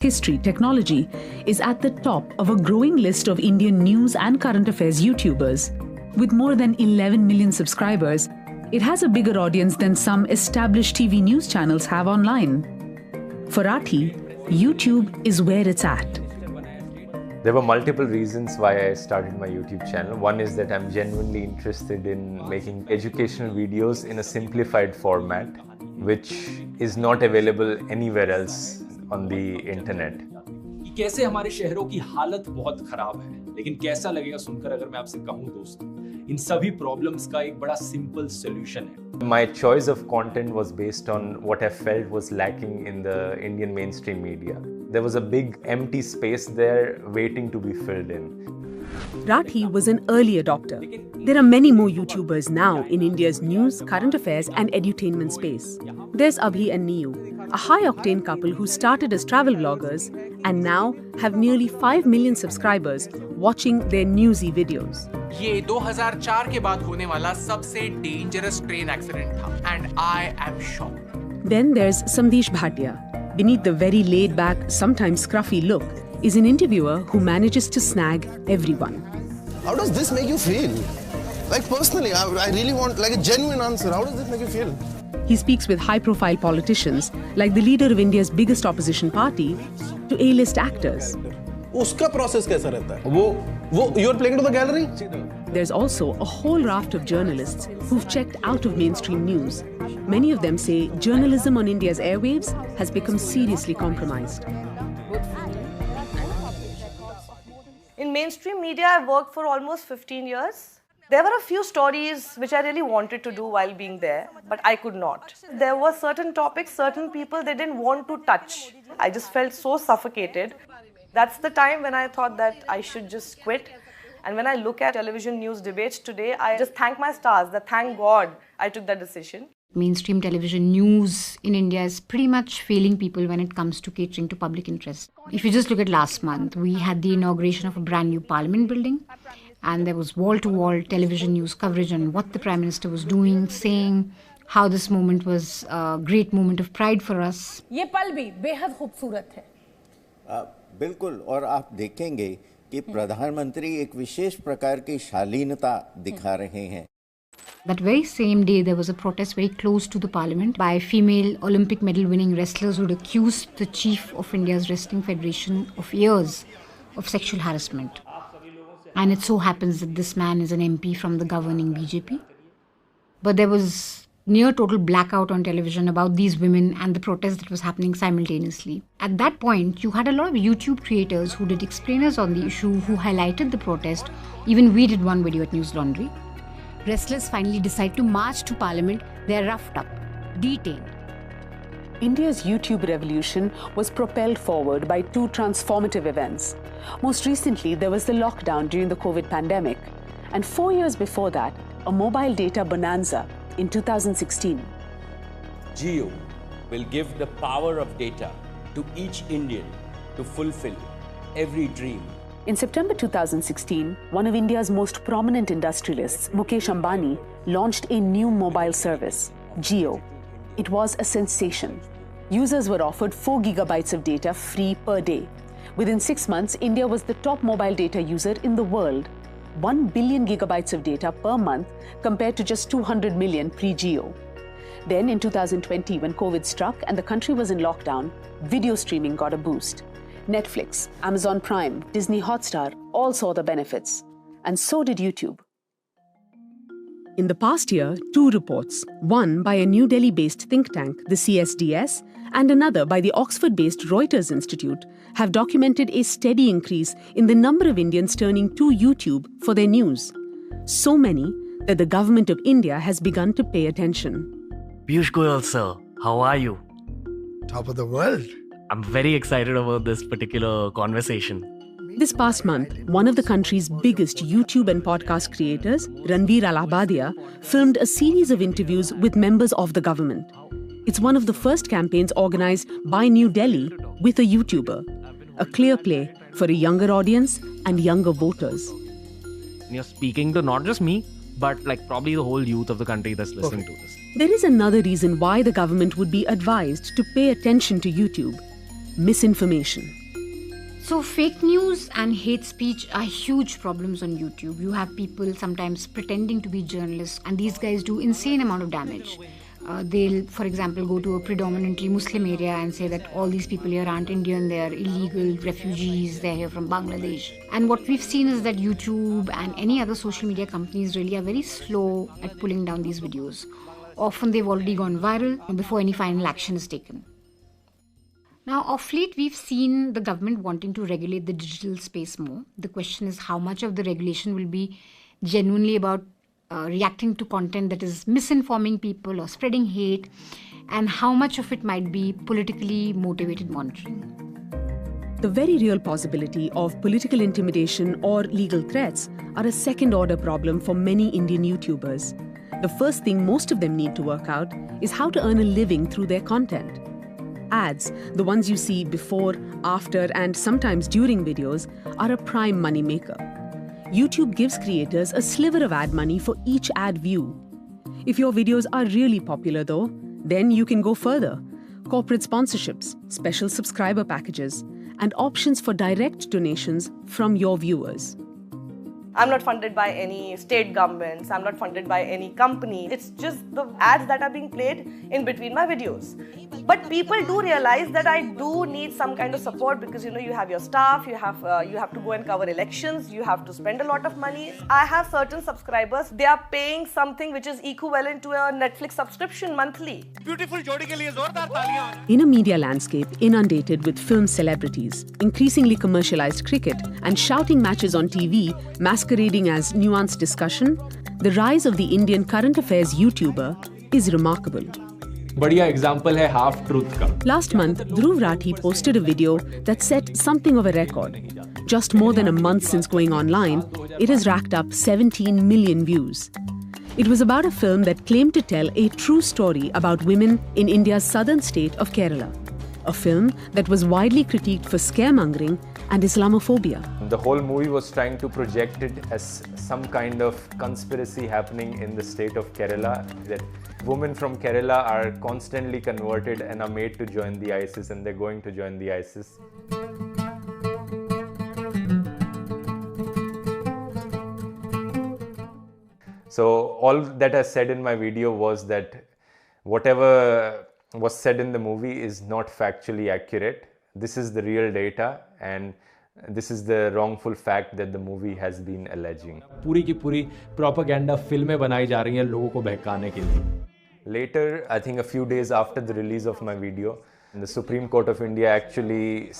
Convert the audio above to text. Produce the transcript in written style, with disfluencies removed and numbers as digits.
history, technology is at the top of a growing list of Indian news and current affairs YouTubers. With more than 11 million subscribers, it has a bigger audience than some established TV news channels have online. For Rathee, YouTube is where it's at. There were multiple reasons why I started my YouTube channel. One is that I'm genuinely interested in making educational videos in a simplified format, which is not available anywhere else on the internet. कैसे हमारे शहरों की हालत बहुत खराब है, लेकिन कैसा लगेगा सुनकर अगर मैं आपसे कहूं दोस्त, इन सभी प्रॉब्लम्स का एक बड़ा सिंपल सॉल्यूशन है. My choice of content was based on what I felt was lacking in the Indian mainstream media. There was a big empty space there waiting to be filled in. Rathee was an early adopter. There are many more YouTubers now in India's news, current affairs and edutainment space. There's Abhi and Niyu, a high-octane couple who started as travel vloggers and now have nearly 5 million subscribers watching their newsy videos. ये 2004 के बाद होने वाला सबसे dangerous train accident था and I am shocked. Then there's Samdesh Bhatia. Beneath the very laid-back, sometimes scruffy look is an interviewer who manages to snag everyone. How does this make you feel? Like personally, I really want like a genuine answer. How does this make you feel? He speaks with high-profile politicians like the leader of India's biggest opposition party to A-list actors. उसका process कैसा रहता है? वो you're playing to the gallery? There's also a whole raft of journalists who've checked out of mainstream news. Many of them say journalism on India's airwaves has become seriously compromised. In mainstream media, I've worked for almost 15 years. There were a few stories which I really wanted to do while being there, but I could not. There were certain topics, certain people they didn't want to touch. I just felt so suffocated. That's the time when I thought that I should just quit. And when I look at television news debates today, I just thank my stars, that thank God I took that decision. Mainstream television news in India is pretty much failing people when it comes to catering to public interest. If you just look at last month, we had the inauguration of a brand new parliament building, and there was wall-to-wall television news coverage on what the Prime Minister was doing, saying how this moment was a great moment of pride for us. ये पल भी बेहद खूबसूरत है. बिल्कुल, और आप देखेंगे कि प्रधानमंत्री एक विशेष प्रकार की शालीनता दिखा रहे हैं. That very same day, there was a protest very close to the parliament by female Olympic medal winning wrestlers who had accused the chief of India's Wrestling Federation of years of sexual harassment. And it so happens that this man is an MP from the governing BJP. But there was near total blackout on television about these women and the protest that was happening simultaneously. At that point, you had a lot of YouTube creators who did explainers on the issue, who highlighted the protest. Even we did one video at News Laundry. Wrestlers finally decide to march to Parliament. They are roughed up, detained. India's YouTube revolution was propelled forward by two transformative events. Most recently, there was the lockdown during the COVID pandemic. And 4 years before that, a mobile data bonanza in 2016. Jio will give the power of data to each Indian to fulfill every dream. In September 2016, one of India's most prominent industrialists, Mukesh Ambani, launched a new mobile service, Jio. It was a sensation. Users were offered 4 gigabytes of data free per day. Within 6 months, India was the top mobile data user in the world. 1 billion gigabytes of data per month compared to just 200 million pre-Jio. Then in 2020, when COVID struck and the country was in lockdown, video streaming got a boost. Netflix, Amazon Prime, Disney Hotstar all saw the benefits. And so did YouTube. In the past year, 2 reports, one by a New Delhi-based think tank, the CSDS, and another by the Oxford-based Reuters Institute, have documented a steady increase in the number of Indians turning to YouTube for their news. So many that the government of India has begun to pay attention. Piyush Goyal, sir, how are you? Top of the world. I'm very excited about this particular conversation. This past month, one of the country's biggest YouTube and podcast creators, Ranveer Allahabadia, filmed a series of interviews with members of the government. It's one of the first campaigns organized by New Delhi with a YouTuber. A clear play for a younger audience and younger voters. You're speaking to not just me, but like probably the whole youth of the country that's listening to this. There is another reason why the government would be advised to pay attention to YouTube. misinformation. So fake news and hate speech are huge problems on YouTube. You have people sometimes pretending to be journalists, and these guys do insane amount of damage. They'll, for example, go to a predominantly Muslim area and say that all these people here aren't Indian, they're illegal refugees, they're here from Bangladesh. And what we've seen is that YouTube and any other social media companies really are very slow at pulling down these videos. Often they've already gone viral before any final action is taken. Now, of late, we've seen the government wanting to regulate the digital space more. The question is how much of the regulation will be genuinely about reacting to content that is misinforming people or spreading hate, and how much of it might be politically motivated monitoring. The very real possibility of political intimidation or legal threats are a second-order problem for many Indian YouTubers. The first thing most of them need to work out is how to earn a living through their content. Ads, the ones you see before, after, and sometimes during videos, are a prime moneymaker. YouTube gives creators a sliver of ad money for each ad view. If your videos are really popular though, then you can go further. Corporate sponsorships, special subscriber packages, and options for direct donations from your viewers. I'm not funded by any state governments, I'm not funded by any company. It's just the ads that are being played in between my videos. But people do realize that I do need some kind of support because you have your staff, you have to go and cover elections, you have to spend a lot of money. I have certain subscribers, they are paying something which is equivalent to a Netflix subscription monthly. In a media landscape inundated with film celebrities, increasingly commercialized cricket, and shouting matches on TV masquerading as nuanced discussion, the rise of the Indian current affairs YouTuber is remarkable. बढ़िया example है half truth का. Last month, Dhruv posted a video that set something of a record. Just more than a month since going online, it has racked up 17 million views. It was about a film that claimed to tell a true story about women in India's southern state of Kerala. A film that was widely critiqued for scaremongering and Islamophobia. The whole movie was trying to project it as some kind of conspiracy happening in the state of Kerala, that women from Kerala are constantly converted and are made to join the ISIS, and they're going to join the ISIS. So all that I said in my video was that whatever was said in the movie is not factually accurate. This is the real data, and this is the wrongful fact that the movie has been alleging. पूरी की पूरी propaganda फिल्में बनाई जा रही हैं लोगों को बहकाने के लिए. Later, I think a few days after the release of my video, the Supreme Court of India actually